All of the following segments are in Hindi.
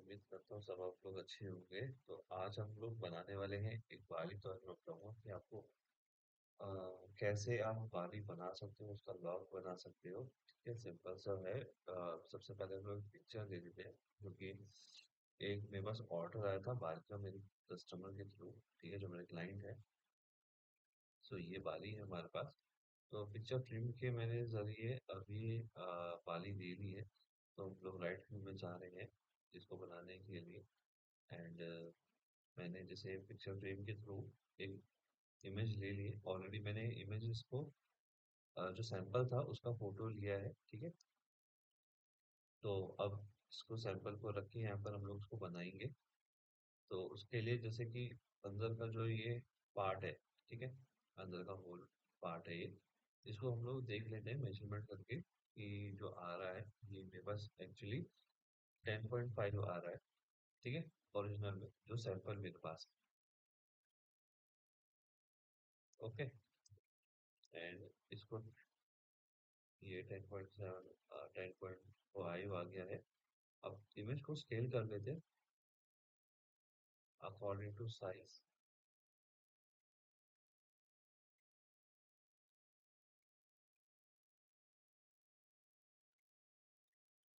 उम्मीद करता हूँ सब आप लोग अच्छे होंगे। तो आज हम लोग बनाने वाले हैं एक बारी। तो मैं बताऊंगा कि आपको अ, कैसे आप बारी बना सकते हो, उसका लॉग बना सकते हो। ठीक है, सिंपल सा है। सबसे पहले हम लोग पिक्चर ले लेते हैं, क्योंकि एक मेरे पास ऑर्डर आया था बारी का मेरे कस्टमर के थ्रू। ठीक है, जो मेरे क्लाइंट है। सो ये बाली है हमारे पास। तो पिक्चर प्रिंट के मैंने जरिए अभी बाली ले ली है। तो हम लोग राइट व्यू में जा रहे हैं इसको बनाने के लिए। एंड मैंने जैसे पिक्चर फ्रेम के थ्रू एक इमेज ले ली है। ऑलरेडी मैंने इमेजेस को जो सैंपल था उसका फोटो लिया है। ठीक है, तो अब इसको सैंपल को रख के यहाँ पर हम लोग उसको बनाएंगे। तो उसके लिए जैसे कि अंदर का जो ये पार्ट है, ठीक है, अंदर का होल पार्ट है ये। इसको हम लोग देख लेते हैं मेजरमेंट करके कि जो आ रहा है ये मेरे पास एक्चुअली 10.5 आ रहा है। ठीक है, ओरिजिनल में जो सैंपल मेरे पास है। ओके, एंड इसको ये 10.7 10.5 आ गया है। अब इमेज को स्केल कर लेते हैं अकॉर्डिंग टू साइज।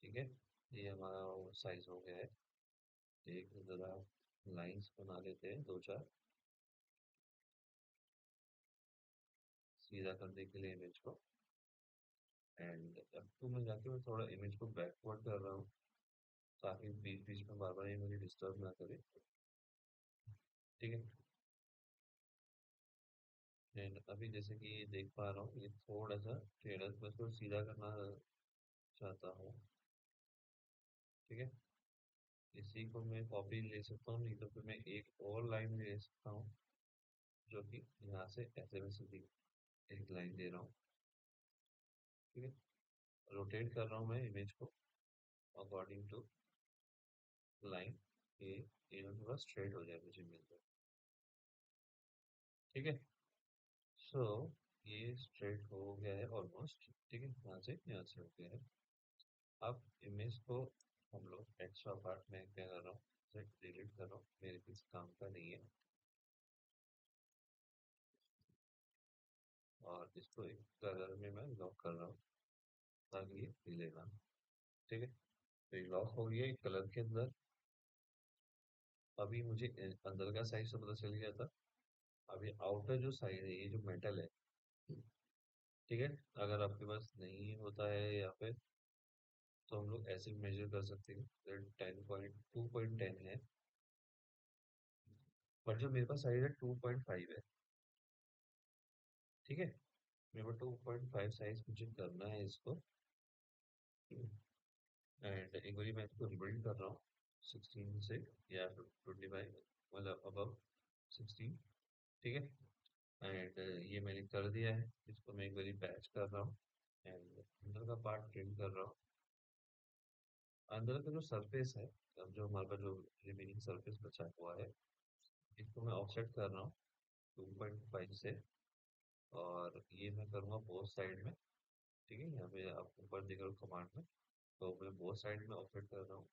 ठीक है, ये हमारा साइज हो गया है। एक जरा लाइंस बना लेते हैं दो चार, सीधा करने के लिए इमेज को। एंड अब तो मैं जाके मैं थोड़ा इमेज को बैकवर्ड कर रहा हूँ, ताकि बीच बीच में बार बार ये मुझे डिस्टर्ब ना करे। ठीक है, एंड अभी जैसे कि देख पा रहा हूँ ये थोड़ा सा टेढ़ा, मैं इसको सीधा करना चाहता हूँ। ठीक है, इसी को मैं कॉपी ले सकता हूँ, नहीं तो फिर मैं एक और लाइन ले सकता हूँ, जो कि यहाँ से ऐसे में सीधी एक लाइन दे रहा हूँ। ठीक है, रोटेट कर रहा हूँ मैं इमेज को अकॉर्डिंग टू लाइन, ये थोड़ा स्ट्रेट हो जाए मुझे मिल जाए। ठीक है, सो ये स्ट्रेट हो गया है ऑलमोस्ट। ठीक है, यहाँ से हो गया है। अब इमेज को हम लोग एक्स्ट्रा पार्ट में क्या कर रहा हूँ, डिलीट कर रहा हूँ, मेरे किसी काम का नहीं है। और इसको एक कलर में मैं लॉक कर रहा हूँ, ताकि ये मिलेगा। ठीक है, तो ये लॉक हो गया एक कलर के अंदर। अभी मुझे अंदर का साइज तो पता चल गया था। अभी आउटर जो साइड है, ये जो मेटल है, ठीक है, अगर आपके पास नहीं होता है या फिर, तो हम लोग ऐसे मेजर कर सकते हैं। 10.2.10 है, पर जो मेरे पास साइज है 2.5 है। ठीक है, मेरे को 2.5 साइज मुझे करना है इसको। एंड एक बारी मैं इसको रिबिल्ड कर रहा हूँ 16 से, या 25, मतलब अबव 16। ठीक है, एंड ये मैंने कर दिया है। इसको मैं एक बारी बैच कर रहा हूँ, एंड अंदर का पार्ट प्रिंट कर रहा हूँ। अंदर का जो सरफेस है, अब जो हमारे पास जो रिमेनिंग सरफेस बचा हुआ है, इसको मैं ऑफसेट कर रहा हूँ 2.5 से। और ये मैं करूँगा बोथ साइड में। ठीक है, यहाँ पे आप ऊपर देख रहे हो कमांड में, तो मैं बोथ साइड में ऑफसेट कर रहा हूँ।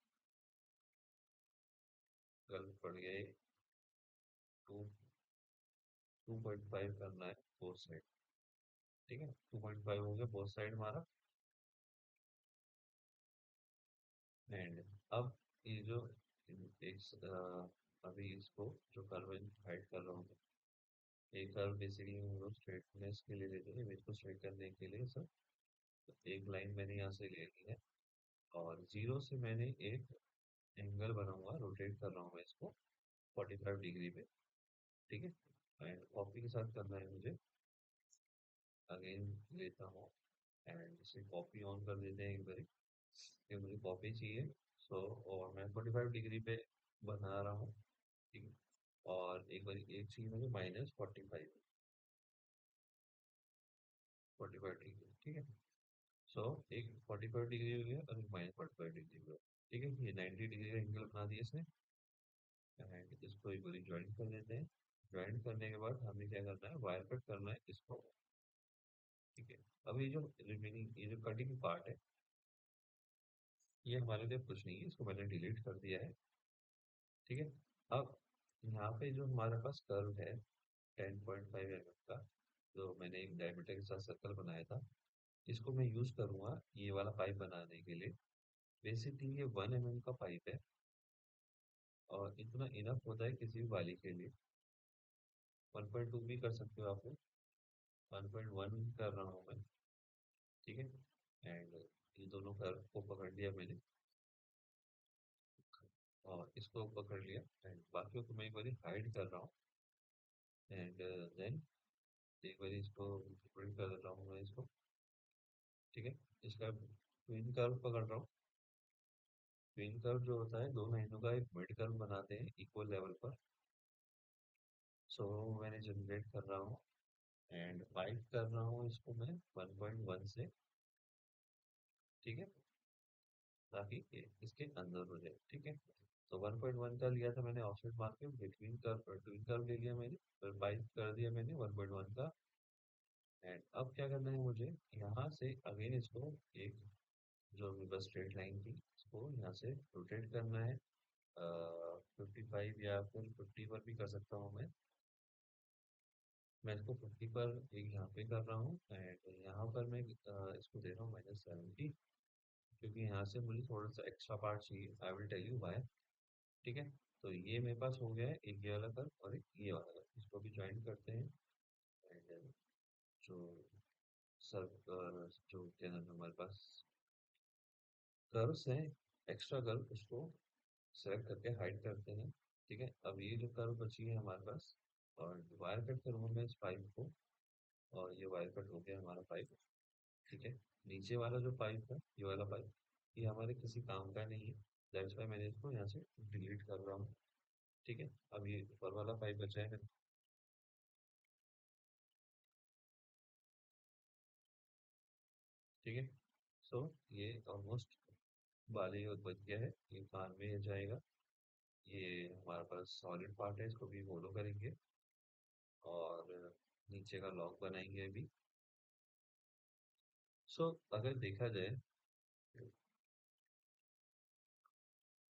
कल पड़ गया ये 2.5 करना है बोथ साइड। ठीक है, 2.5 हो गया बोथ साइड हमारा। एंड अब ये जो अभी इसको जो कर्व हाइड कर रहा हूँ, एक कर्व बेसिकली हम लोग स्ट्रेटनेस के लिए लेते हैं, इमेज को स्ट्रेट करने के लिए सर। तो एक लाइन मैंने यहाँ से ले ली है, और जीरो से मैंने एक एंगल बनाऊंगा, रोटेट कर रहा हूँ मैं इसको 45 डिग्री पे। ठीक है, एंड कॉपी के साथ करना है मुझे। अगेन लेता हूँ, एंड इसे कॉपी ऑन कर देते हैं एक बारी, ये मुझे कॉपी चाहिए। सो और मैं 45 डिग्री पे बना रहा हूँ। ठीक है, और एक बार एक चाहिए मुझे -45 डिग्री। ठीक है, सो एक 45 डिग्री हो गया और एक -45 डिग्री हो गया। ठीक है, ये 90 डिग्री का एंगल बना दिया इसने। एंड इसको एक बार ज्वाइन कर देते हैं। ज्वाइन करने के बाद हमें क्या करना है, वायर कट करना है इसको। ठीक है, अब ये जो रिमेनिंग, ये जो कटिंग पार्ट है, ये हमारे लिए कुछ नहीं है, इसको मैंने डिलीट कर दिया है। ठीक है। अब यहाँ पे जो हमारे पास कर्व है 10.5 mm का, जो मैंने एक डायमीटर के साथ सर्कल बनाया था, इसको मैं यूज करूंगा ये वाला पाइप बनाने के लिए। बेसिकली ये 1 mm का पाइप है, और इतना इनफ होता है किसी भी वाली के लिए। 1.2 भी कर सकते हो आप लोग, 1.1 कर रहा हूँ मैं। ठीक है। एंड ये दोनों कर्व को पकड़ लिया मैंने, और इसको पकड़ लिया, एंड बाकियों को मैं एक बार हाइड कर रहा हूँ। एंड देन एक बार इसको प्रिंट कर देता हूँ मैं इसको। ठीक है। इसका ट्विन कर्व पकड़ रहा हूँ। ट्विन कर्व जो होता है, दो लाइनों का एक मिड कर्व बनाते हैं इक्वल लेवल पर। सो मैंने जनरेट कर रहा हूँ, एंड पाइप कर रहा हूँ इसको मैं 1.1 से। ठीक है। ताकि ये इसके अंदर हो जाए। ठीक है। तो 1.1 का लिया था मैंने ऑफसेट मार के, बिटवीन कर्व ट्विन कर्व ले लिया मैंने, फिर पाइप कर दिया मैंने 1.1 का। एंड अब क्या करना है मुझे, यहाँ से अगेन इसको एक, जो भी बस स्ट्रेट लाइन थी, इसको यहाँ से रोटेट करना है। 55 या फिर 50 पर भी कर सकता हूँ मैं इसको 50 पर एक यहाँ पे कर रहा हूँ, एंड यहाँ पर मैं इसको दे रहा हूँ -70, क्योंकि यहाँ से मुझे थोड़ा सा एक्स्ट्रा पार्ट चाहिए। I will tell you why. ठीक है। तो ये मेरे पास हो गया है, एक ये वाला कर्व और एक ये वाला कर्व, इसको भी ज्वाइन करते हैं। एंड जो सर जो क्या नाम है हमारे पास कर्व्स हैं, एक्स्ट्रा कर्व, उसको सेलेक्ट करके हाइड करते हैं। ठीक है। अब ये जो कर्व बची है हमारे पास, और वायर कट करूँगा मैं इस पाइप को, और ये वायर कट हो गया हमारा पाइप। ठीक है। नीचे वाला जो पाइप है, ये वाला पाइप, ये हमारे किसी काम का नहीं है। दैट्स वाई मैंने इसको यहाँ से डिलीट कर रहा हूँ। ठीक है। अब ये ऊपर वाला पाइप बचा है। ठीक है। सो ये ऑलमोस्ट बाली और बच गया है, ये कान में जाएगा। ये हमारे पास सॉलिड पार्ट है, इसको भी फॉलो करेंगे, और नीचे का लॉक बनाएंगे अभी। सो अगर देखा जाए,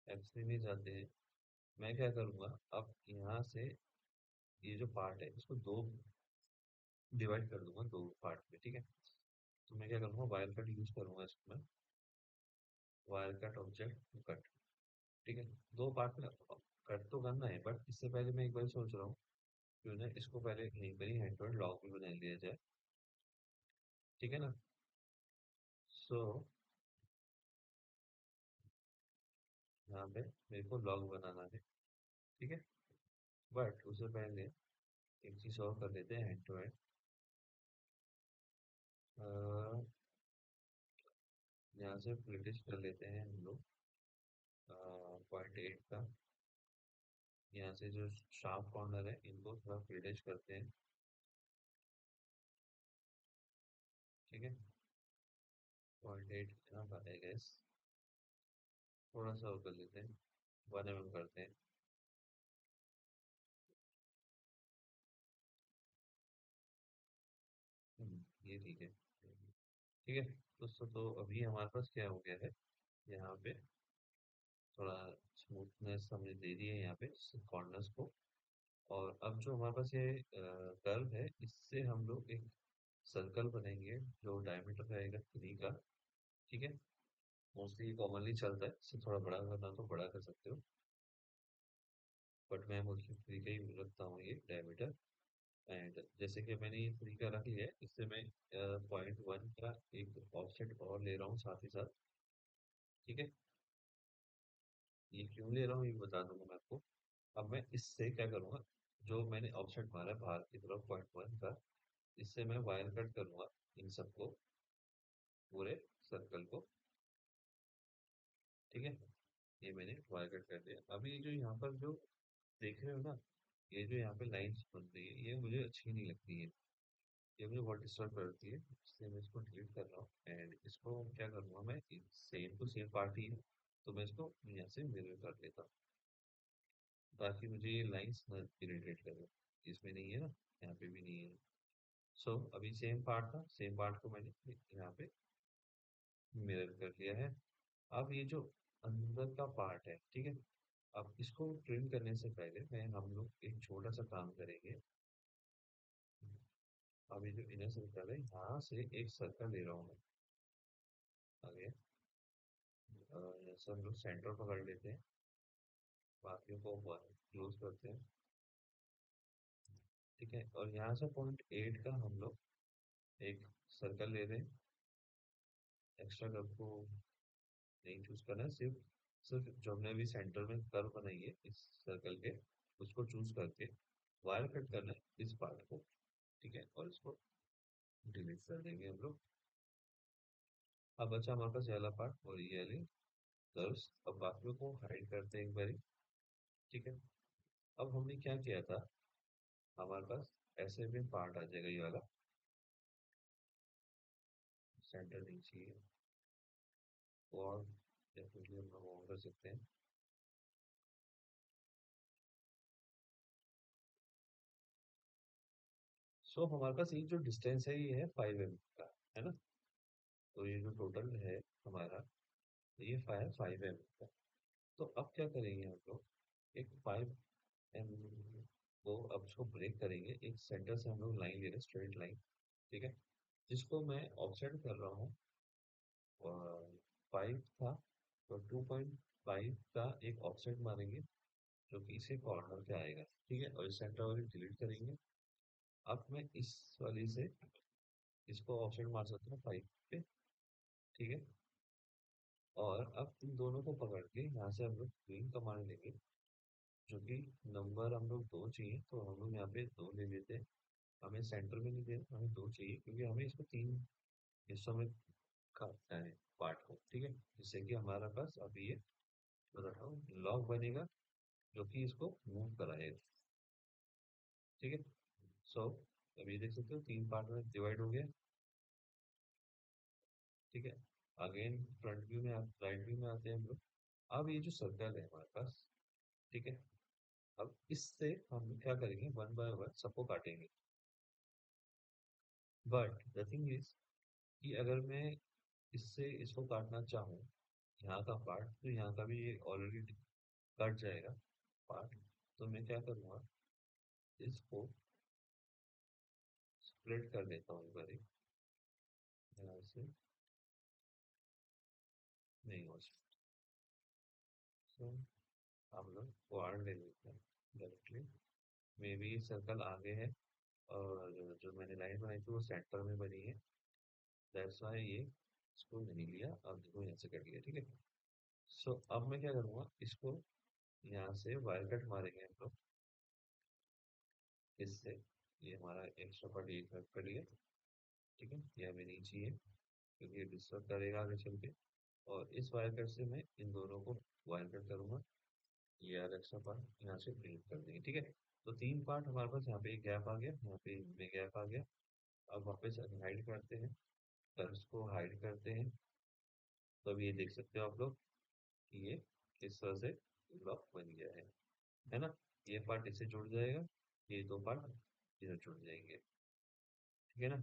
एक्सरे में जाते हैं, मैं क्या करूँगा, अब यहाँ से ये जो पार्ट है इसको दो डिवाइड कर दूंगा, दो पार्ट में। ठीक है। तो मैं क्या करूँगा, वायर कट यूज करूंगा इसमें, वायर कट ऑब्जेक्ट कट। ठीक है। दो पार्ट में कट तो करना है, बट इससे पहले मैं एक बार सोच रहा हूँ, क्यों ना इसको पहले यहीं पर ही हैंड टू हैंड लॉक भी बना लिया जाए। ठीक है ना। सो यहाँ पे मेरे को लॉक बनाना है। ठीक है। बट उससे पहले एक चीज और कर लेते हैं, हैंड टू हैंड। यहाँ से ब्रिटिश कर लेते हैं हम लोग 0.8 का। यहाँ से जो शार्प कॉर्नर है, इनको थोड़ा ब्रिटिश करते हैं। ठीक है। 0.8 यहाँ पर है गैस, थोड़ा सा और कर लेते हैं, 1 mm करते हैं। ये ठीक है। ठीक है। तो अभी हमारे पास क्या हो गया है, यहाँ पे थोड़ा स्मूथनेस हमने दे दी है यहाँ पे कॉर्नर्स को। और अब जो हमारे पास ये कर्व है, इससे हम लोग एक सर्कल बनाएंगे, जो डायमीटर रहेगा 3 का। ठीक है। मोस्टली ये कॉमनली चलता है, इससे थोड़ा बड़ा करना तो बड़ा कर सकते हो, बट मैं मोस्टली 3 का ही रखता हूँ ये डायमीटर। एंड जैसे कि मैंने ये 3 का रख लिया है, इससे मैं 0.1 का एक ऑफसेट और ले रहा हूँ साथ ही साथ। ठीक है। ये क्यों ले रहा हूँ ये बता दूंगा मैं आपको। अब मैं इससे क्या करूँगा, जो मैंने ऑफसेट मारा है बाहर की तरफ 0.1 का, इससे मैं वायर कट करूँगा इन सबको, पूरे सर्कल को। ठीक है। ये मैंने वायर कट कर दिया। अभी ये जो यहाँ पर जो देख रहे हो ना, ये जो यहाँ पे लाइंस बन रही है, ये मुझे अच्छी नहीं लगती है, ये मुझे बहुत डिस्टर्ब करती है, इसलिए मैं इसको डिलीट कर रहा हूँ। एंड इसको क्या करूँगा मैं, सेम टू सेम पार्ट ही है, तो मैं इसको यहाँ से मिरर कर लेता हूँ, ताकि मुझे ये लाइंस न इरिटेट करे। इसमें नहीं है ना, यहाँ पे भी नहीं है। सो अभी सेम पार्ट था, सेम पार्ट को मैंने यहाँ पे मिरर कर लिया है। अब ये जो अंदर का पार्ट है, ठीक है, अब इसको ट्रिम करने से पहले मैं हम लोग एक छोटा सा काम करेंगे। अब ये जो इनर सर्कल है, यहाँ से एक सर्कल ले रहा हूँ मैं आगे। जैसे हम लोग सेंटर पकड़ लेते हैं, बाकियों को क्लोज करते हैं, ठीक है। और यहाँ से पॉइंट 8 का हम लोग एक सर्कल ले रहे हैं। एक्स्ट्रा कर्व को नहीं चूज करना है, सिर्फ सिर्फ जो हमने अभी सेंटर में कर्व बनाई है इस सर्कल के, उसको चूज करके वायर कट करना है इस पार्ट को, ठीक है। और इसको डिलीट कर देंगे हम लोग। अब बचा हमारे पास ये वाला पार्ट और ये वाली कर्व्स। अब बाकियों को हाइड करते हैं एक बारी, ठीक है। अब हमने क्या किया था, हमारे पास ऐसे में पार्ट आ जाएगा ये वाला, सेंटर नहीं चाहिए, और डेफिनेटली हम लोग वो कर सकते हैं। सो हमारे पास ये जो डिस्टेंस है ये है 5 mm का, है ना। तो ये जो टोटल है हमारा, ये 5 mm का। तो अब क्या करेंगे हम लोग, एक 5 mm को अब इसको ब्रेक करेंगे, एक सेंटर से हम लोग लाइन ले रहे हैं, स्ट्रेट लाइन, ठीक है, जिसको मैं ऑफसेट कर रहा हूँ। और 5 था, तो 2.5 का एक ऑफसेट मारेंगे, जो कि इसी कॉर्नर पे आएगा, ठीक है। और इस सेंटर वाली डिलीट करेंगे। अब मैं इस वाली से इसको ऑफसेट मार सकता हूँ 5 पे, ठीक है। और अब इन दोनों को पकड़ के यहाँ से हम लोग क्वीन कमांड लेंगे, जो कि नंबर हम लोग 2 चाहिए, तो हम लोग यहाँ पे 2 ले लेते हैं। हमें सेंटर में नहीं देना, हमें 2 चाहिए, क्योंकि हमें इसको 3 हिस्सों में काटना है पार्ट को, ठीक है। जिससे कि हमारा पास अभी ये बताता हूँ लॉक बनेगा, जो कि इसको मूव कराएगा, ठीक है। सो अभी देख सकते हो 3 पार्ट में डिवाइड हो गया, ठीक है। अगेन फ्रंट व्यू में राइट व्यू में आते हैं हम लोग। अब ये जो सर्कल है हमारे पास, ठीक है, अब इससे हम क्या करेंगे, वन बाय वन सबको काटेंगे। बट द थिंग इज कि अगर मैं इससे इसको काटना चाहूँ, यहाँ का पार्ट, तो यहाँ का भी ये ऑलरेडी कट जाएगा पार्ट। तो मैं क्या करूँगा, इसको स्प्लिट कर देता हूँ एक बारी, यहाँ से नहीं हो सकता। So, हम लोग क्वाड ले लेते हैं डायरेक्टली। मे बी सर्कल आगे है, और जो मैंने लाइन बनाई थी वो सेंटर में बनी है, दैट्स व्हाई ये इसको नहीं लिया। अब देखो यहाँ से कट गया, ठीक है। सो अब मैं क्या करूँगा, इसको यहाँ से वायर कट मारेंगे हम लोग इससे। ये हमारा एक्स्ट्रा पार्ट ये कट गया, ठीक है। ये हमें नहीं चाहिए, क्योंकि ये डिस्टर्ब करेगा आगे चल के। और इस वायर कट से मैं इन दोनों को वायर कट करूंगा, ये वाला एक्स्ट्रा पार्ट यहाँ से डिलीट कर देंगे, ठीक है। तो 3 पार्ट हमारे पास, यहाँ पे एक गैप आ गया, यहाँ पे इनमें गैप आ गया। अब वापस हाइड करते हैं, कर्व्स को हाइड करते हैं। तो अब ये देख सकते हो आप लोग कि ये इस तरह से ब्लॉक बन गया है ना। ये पार्ट इससे जुड़ जाएगा, ये 2 पार्ट इधर जुड़ जाएंगे, ठीक है ना।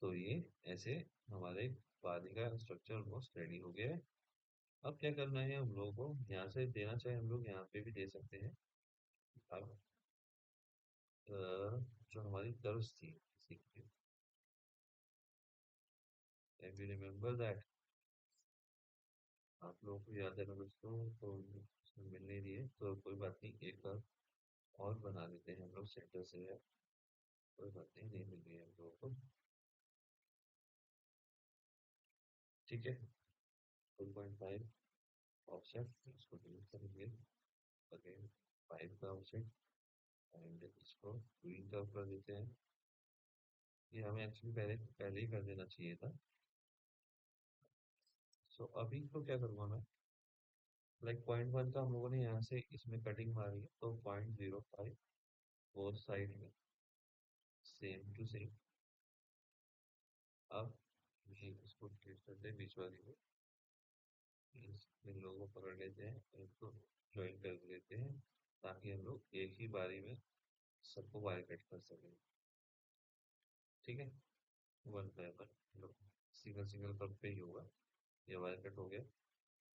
तो ये ऐसे हमारे वादी का स्ट्रक्चर ऑलमोस्ट रेडी हो गया है। अब क्या करना है हम लोगों को, यहाँ से देना चाहे हम लोग यहाँ पे भी दे सकते हैं। अब अ, जो हमारी कर्व्स थी, इफ यू रिमेम्बर दैट, आप लोगों को याद है ना दोस्तों, तो उसमें मिल नहीं रही है, तो कोई बात नहीं, एक कर्व और बना लेते हैं हम लोग सेंटर से है। कोई बात नहीं, नहीं मिल रही है हम लोगों को, ठीक है। 2.5 ऑफसेट, इसको डिलीट करेंगे। अगेन 5 का ऑफसेट, एंड इसको ग्रीन कर्व कर देते हैं। ये हमें एक्चुअली पहले पहले ही कर देना चाहिए था। सो अभी तो क्या करूँगा मैं, लाइक पॉइंट 1 का हम लोगों ने यहाँ से इसमें कटिंग मारी है, तो 0.05 फोर साइड में सेम टू सेम। अब ये इसको डिलीट कर दे बीच वाली को, इन लोगों को पकड़ लेते हैं और इनको ज्वाइन कर लेते हैं, ताकि हम लोग एक ही बारी में सबको वायर कट कर सकें, ठीक है। One by one, single single cut पे ही होगा। ये वायर कट हो गया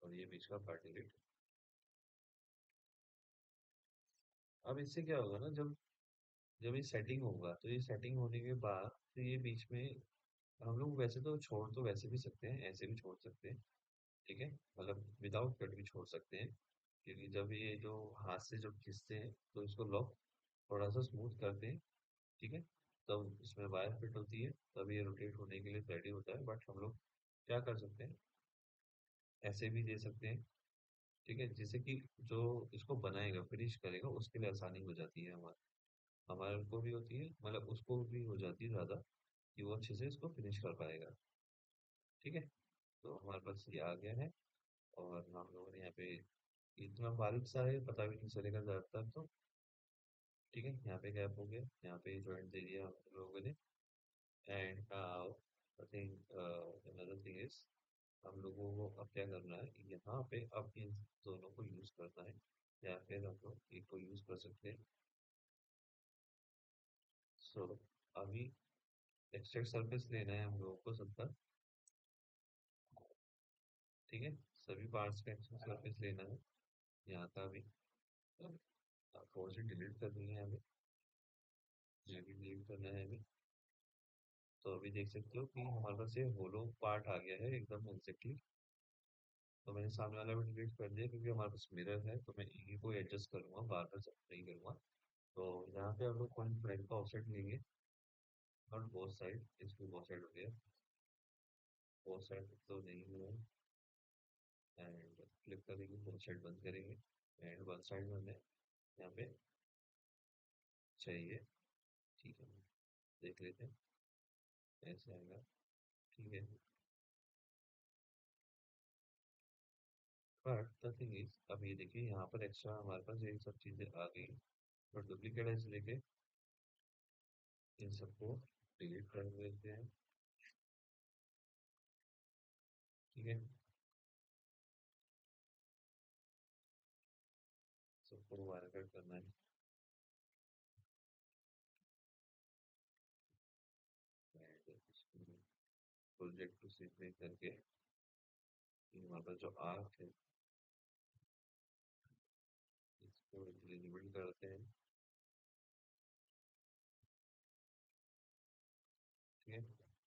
और ये बीच का पार्ट डिलीट। अब इससे क्या होगा ना, जब जब ये सेटिंग होगा तो ये सेटिंग होने के बाद तो ये बीच में हम लोग वैसे तो छोड़ तो वैसे भी सकते हैं, ऐसे भी छोड़ सकते हैं। ठीक है, मतलब विदाउट कट भी छोड़ सकते हैं, क्योंकि जब ये जो हाथ से जब खींचते हैं तो इसको लॉक थोड़ा सा स्मूथ करते हैं। ठीक है, तब इसमें वायर फिट होती है, तब ये रोटेट होने के लिए रेडी होता है। बट हम लोग क्या कर सकते हैं, ऐसे भी दे सकते हैं। ठीक है, जिससे कि जो इसको बनाएगा फिनिश करेगा उसके लिए आसानी हो जाती है, हमारे हमारे को भी होती है, मतलब उसको भी हो जाती है ज़्यादा, कि वो अच्छे से इसको फिनिश कर पाएगा। ठीक है, तो हमारे पास ये आ गया है। और हम लोगों ने यहाँ पे इतना बारीक सा है, पता भी नहीं चलेगा ज़्यादातर तो। ठीक है, यहाँ पे गैप हो गया, यहाँ पे जॉइंट दे दिया हम लोगों ने। And now I think another thing is, हम लोगों को अब क्या करना है, यहाँ पे अब इन दोनों को यूज़ करना है, या फिर हम लोग एक को यूज़ कर सकते हैं। सो अभी एक्सट्रैक्ट सरफेस लेना है हम लोगों को सबका। ठीक है, सभी पार्ट्स का एक्सट्रैक्ट सरफेस लेना है, यहाँ का भी। थोड़ा सी डिलीट कर देंगे हमें, ये भी डिलीट करना है हमें। तो अभी देख सकते हो कि हमारे पास ये होलो पार्ट आ गया है एकदम एग्जैक्टली। तो मैंने सामने वाला भी डिलीट कर दिया, क्योंकि हमारे पास मिरर है, तो मैं इन्हीं को एडजस्ट करूंगा, बार बार सब नहीं करूंगा। तो यहाँ पे हम लोग पॉइंट फ्रेम का ऑफसेट लेंगे, और बोथ साइड, इसको बोथ साइड हो गया, बोथ साइड तो नहीं हुआ। एंड फ्लिप करेंगे, बोथ साइड बंद करेंगे, एंड वन साइड में हमें यहाँ पे चाहिए। ठीक है, देख लेते हैं कैसे आएगा। ठीक है, बट द थिंग इज, अब ये देखिए यहाँ पर एक्स्ट्रा हमारे पास ये सब चीज़ें आ गई, और डुप्लीकेट ऐसे लेके इन सबको डिलीट कर देते हैं। ठीक है, सबको वायर कट करना है, प्रोजेक्ट टू सीट में करके ये हमारे पास जो आर्क है इसको रिबिल्ड करते हैं। ठीक है,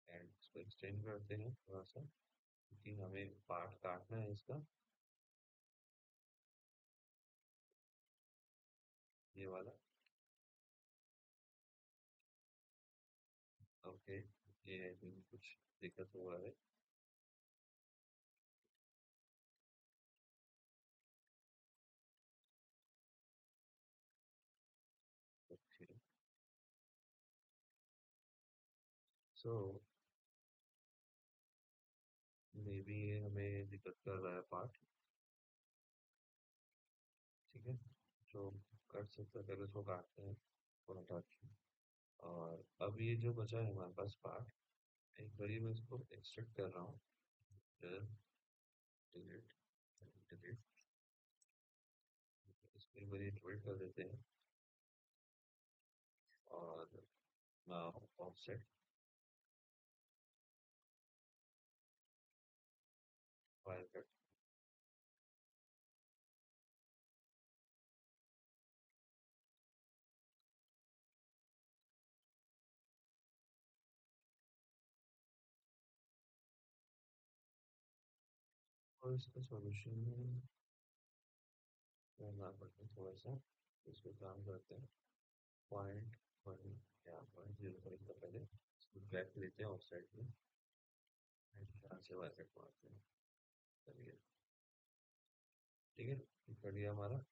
एंड इसको एक्सटेंड करते हैं थोड़ा सा, क्योंकि हमें पार्ट काटना है इसका, ये वाला। ओके, ये आई थिंक कुछ दिक्कत हुआ है। ओके, सो मे बी ये हमें दिक्कत कर रहा है पार्ट। ठीक है, जो कट सकते हैं पहले उसको काटते हैं, थोड़ा हटा के। और अब ये जो बचा है हमारे पास पार्ट, एक बारी मैं इसको एक्सट्रैक्ट कर रहा हूँ, डिलीट डिलीट, इसको एक बारी डिलीट कर देते हैं। और ऑफसेट फाइल कट, और इसका सॉल्यूशन करना पड़ता है थोड़ा सा। इसको काम करते हैं, पॉइंट वन या पॉइंट जीरो पर इसका पहले इसको ट्रैक लेते हैं ऑफ साइड में, यहाँ से वाई कट मारते हैं। चलिए, ठीक है, कट गया हमारा।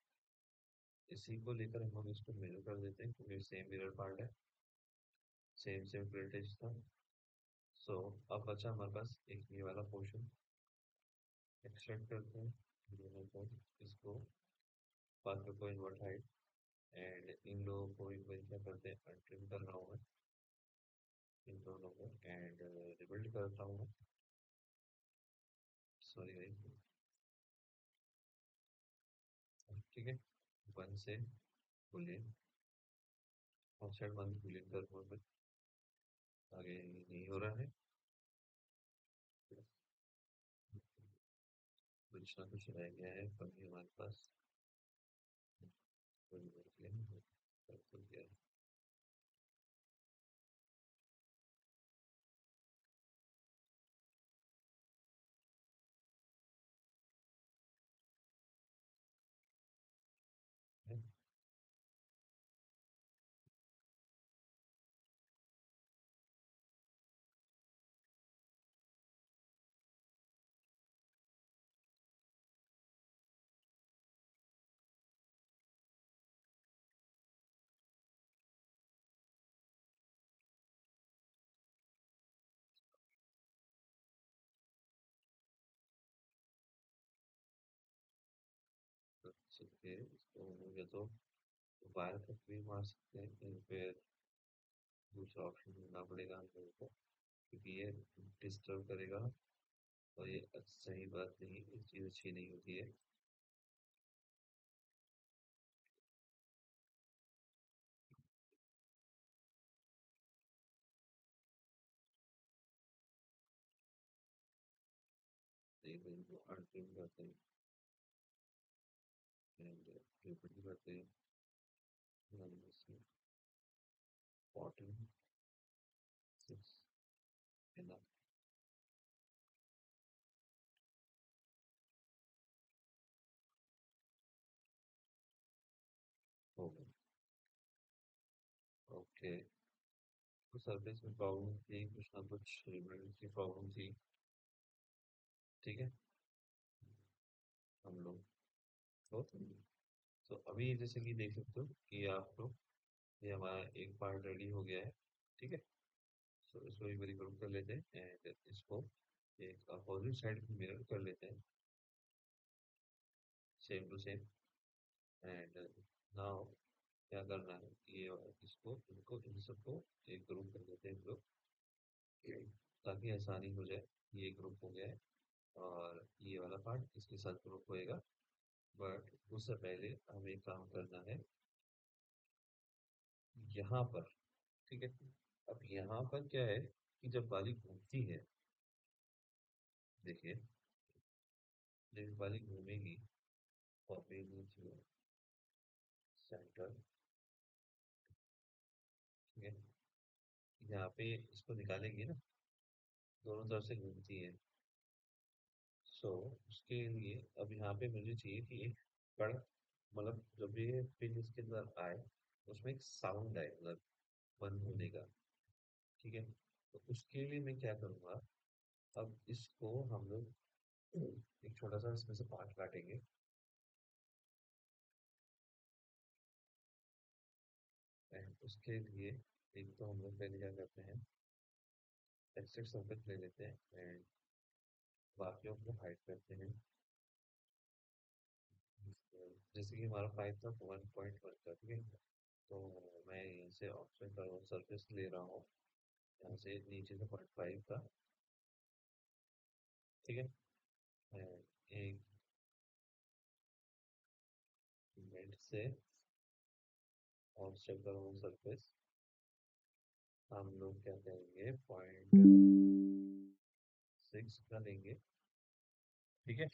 इसी को लेकर हम लोग इसको मिरर कर देते हैं, क्योंकि सेम मिरर पार्ट है, सेम सेम वेटेज था। सो अब बचा हमारे पास एक ये वाला पोर्शन, एक्सट्रैक्ट करते हैं दोनों को, इसको बाकी को इन्वर्ट हाइट, एंड इन लोगों को एक बार क्या करते हैं, ट्रिम कर रहा हूँ मैं इन दोनों को, एंड रिबिल्ड करता हूँ मैं। सॉरी भाई। ठीक है, वन से बुलियन, आउटसाइड वन बुलियन कर रहा हूँ मैं, आगे नहीं हो रहा है। कुछ ना कुछ रह गया है कभी हमारे पास। कोई बात नहीं, कर तो गया है। कर सकते हैं इसको हम लोग, या तो वायर तक भी मार सकते हैं, कहीं पे दूसरा ऑप्शन ढूंढना पड़ेगा हम लोगों को, क्योंकि ये डिस्टर्ब करेगा और ये सही बात नहीं, ये चीज़ अच्छी नहीं होती है। एक दिन को अनपिन करते हैं एंड रिपीट करते हैं, नंबर से 46 है ना। हो गया। ओके। तो सरफेस में प्रॉब्लम थी, कुछ ना कुछ रिबन की प्रॉब्लम थी। ठीक है। हम लोग तो अभी जैसे कि देख सकते हो कि आप लोग, ये हमारा एक पार्ट रेडी हो गया है। ठीक है। तो इसको एक बार ग्रुप कर लेते हैं एंड इसको एक अपोजिट साइड में मिरर कर लेते हैं, same to same. And now क्या करना है, ये इसको इनको इन सबको एक ग्रुप कर लेते हैं हम लोग, ताकि आसानी हो जाए। ये ग्रुप हो गया है और ये वाला पार्ट इसके साथ ग्रुप होएगा। बट उससे पहले हमें एक काम करना है यहाँ पर। ठीक है। अब यहाँ पर क्या है कि जब वाली घूमती है, देखिए, जब वाली घूमेगी, कॉपी सेंटर, ठीक है, यहाँ पे इसको निकालेंगे ना, दोनों तरफ से घूमती है। सो उसके लिए अब यहाँ पे मुझे चाहिए कि एक कड़ा, मतलब जब ये पिन इसके अंदर आए, उसमें एक साउंड आए, मतलब बंद होने का। ठीक है। तो उसके लिए मैं क्या करूँगा, अब इसको हम लोग एक छोटा सा इसमें से पार्ट काटेंगे। एंड उसके लिए एक तो हम लोग पहले क्या करते हैं, एक्सेस सर्किट ले लेते हैं एंड बाकियों को हाइड करते हैं। जैसे कि हमारा फाइव था 1.1 का, ठीक है। तो मैं यहाँ से ऑप्शन का सरफेस ले रहा हूँ, यहाँ से नीचे से 0.5 का। ठीक है। एक मिनट से ऑब्जेक्ट का सरफेस हम लोग क्या करेंगे, 0.6 का लेंगे। ठीक है।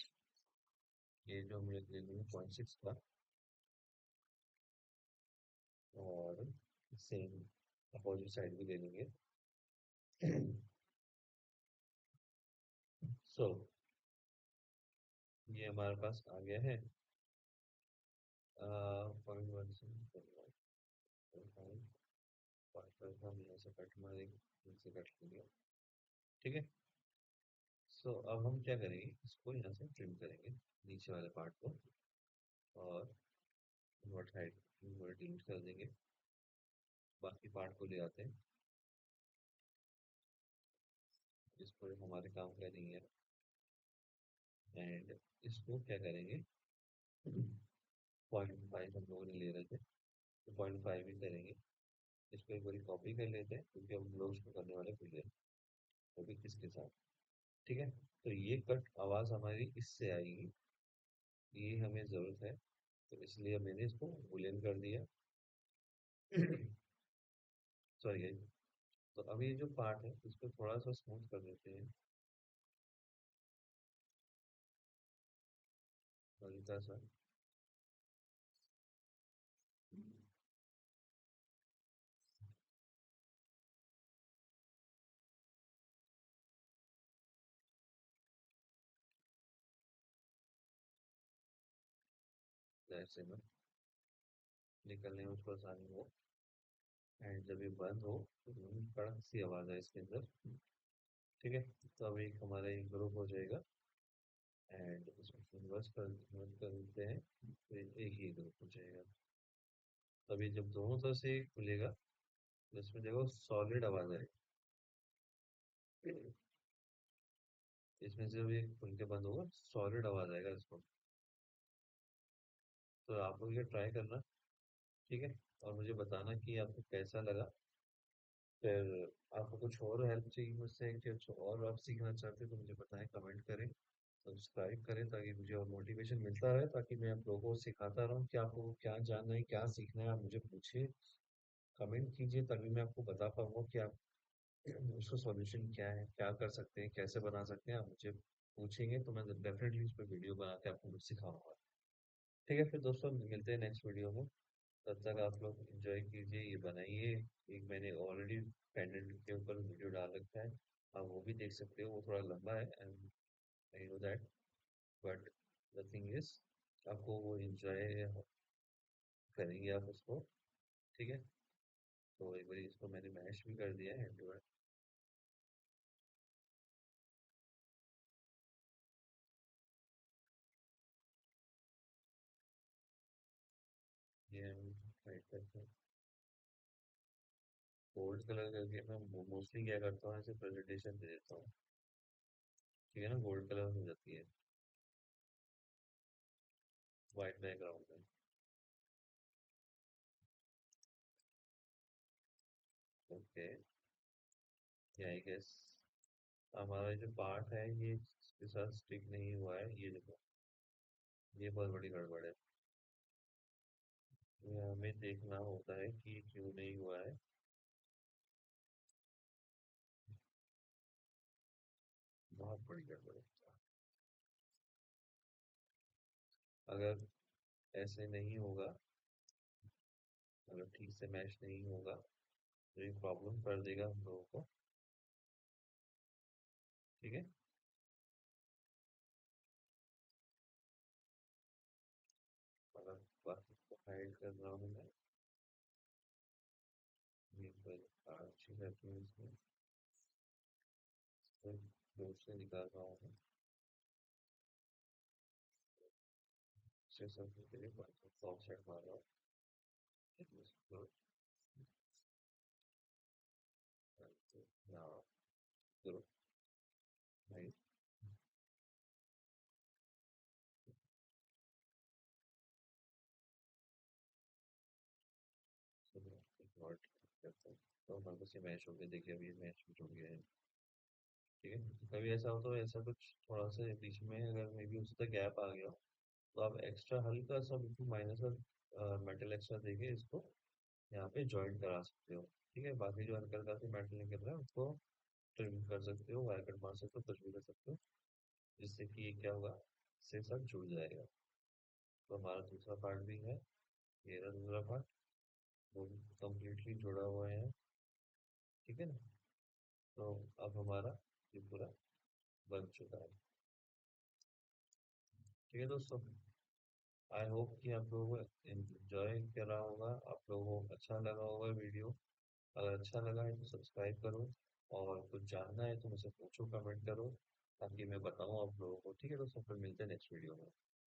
ये जो हम लोग ले लेंगे 0.6 का, और सेम अपोजिट साइड भी ले लेंगे। सो ये हमारे पास आ गया है 0.1 हम यहाँ से कट मारेंगे, यहाँ से कट लेंगे। ठीक है। सो अब हम क्या करेंगे, इसको यहाँ से ट्रिम करेंगे, नीचे वाले पार्ट को, और इन्वर्ट हाइट इन्वर्ट डिलीट कर देंगे। बाकी पार्ट को ले आते हैं, इसको हमारे काम का नहीं है। एंड इसको क्या करेंगे, 0.5 हम लोगों ने ले रहे थे, तो 0.5 ही करेंगे। इसको एक बार कॉपी कर लेते हैं, क्योंकि हम लोग उसको करने वाले भूल गए, वो भी किसके साथ। ठीक है। तो ये कट आवाज हमारी इससे आएगी, ये हमें जरूरत है, तो इसलिए मैंने इसको बूलियन कर दिया। सॉरी। तो अब ये जो पार्ट है इसको थोड़ा सा स्मूथ कर देते हैं। हल्का सा ऐसे में निकलने में उसको आसानी हो। एंड जब ये बंद हो तो कड़क सी आवाज़ है इसके अंदर। ठीक है, तो अब एक हमारा एक ग्रुप हो जाएगा एंड इसमें कन्वर्ट कर देते हैं, फिर एक ही ग्रुप हो जाएगा। तभी जब दोनों तरफ से खुलेगा तो इसमें देखो सॉलिड आवाज़ आएगी। इसमें से जब ये खुल के बंद होगा सॉलिड आवाज़ आएगा इसको। तो आप लोग ये ट्राई करना। ठीक है, और मुझे बताना कि आपको कैसा लगा। फिर आपको कुछ और हेल्प चाहिए मुझसे कि कुछ और आप सीखना चाहते हैं तो मुझे बताएं, कमेंट करें, सब्सक्राइब करें, ताकि मुझे और मोटिवेशन मिलता रहे, ताकि मैं आप लोगों को सिखाता रहूं कि आपको क्या जानना है, क्या सीखना है। आप मुझे पूछिए, कमेंट कीजिए, तभी मैं आपको बता पाऊंगा कि आप उसका सॉल्यूशन क्या है, क्या कर सकते हैं, कैसे बना सकते हैं। आप मुझे पूछेंगे तो मैं डेफिनेटली उस पर वीडियो बना के आपको कुछ सिखाऊंगा। ठीक है, फिर दोस्तों मिलते हैं नेक्स्ट वीडियो में। तब तक आप लोग एंजॉय कीजिए, ये बनाइए। एक मैंने ऑलरेडी पेंडेंट के ऊपर वीडियो डाल रखा है, आप वो भी देख सकते हो। वो थोड़ा लंबा है and I know that, but the thing is आपको वो एंजॉय करेंगे आप उसको। ठीक है, तो एक बार इसको मैंने मैश भी कर दिया है एंड ये हम राइट करते हैं गोल्ड कलर करके। मैं मोस्टली क्या करता हूँ, ऐसे प्रेजेंटेशन दे देता हूँ। ठीक है ना, गोल्ड कलर हो जाती है वाइट बैकग्राउंड में। ओके, ये आई गेस हमारा जो पार्ट है ये इसके साथ स्टिक नहीं हुआ है, ये देखो, ये बहुत बड़ी गड़बड़ है। ये हमें देखना होता है कि क्यों नहीं हुआ है। बहुत बड़ी गड़बड़ है। अगर ऐसे नहीं होगा, अगर ठीक से मैच नहीं होगा तो ये प्रॉब्लम कर देगा हम लोगों को। ठीक है, अगर बाकी को हाइड कर रहा हूँ मैं, ये पर अच्छी रहती है इसमें, तो दूर से निकाल रहा हूँ मैं। से सब के लिए फॉर्म सेट मार रहा हूँ। now group right so note करता हूँ। तो हमारे पास ये मैच हो गया, देखिए अभी ये मैच भी जुड़ गया है। ठीक है, तो कभी ऐसा हो तो ऐसा कुछ थोड़ा सा बीच में अगर मे बी उससे गैप आ गया हो, तो आप एक्स्ट्रा हल्का सा बिल्कुल माइनस का मेटल एक्स्ट्रा देके इसको यहाँ पे ज्वाइन करा सकते हो। ठीक है, बाकी जो हल्का हल्का सा मेटल निकल रहा है उसको ट्रिम कर सकते हो, वायर कट मार सकते हो, कुछ भी कर सकते हो, जिससे कि ये क्या होगा, इससे सब जुड़ जाएगा। तो हमारा दूसरा पार्ट भी है, ये रहा दूसरा पार्ट, वो कम्प्लीटली जुड़ा हुआ है। ठीक है ना, तो अब हमारा ये पूरा बन चुका है। ठीक है दोस्तों, आई होप कि आप लोगों को एंजॉय करा होगा, आप लोगों को अच्छा लगा होगा वीडियो। अगर अच्छा लगा है तो सब्सक्राइब करो, और कुछ जानना है तो मुझसे पूछो, कमेंट करो, ताकि मैं बताऊँ आप लोगों को। ठीक है दोस्तों, फिर मिलते हैं नेक्स्ट वीडियो में।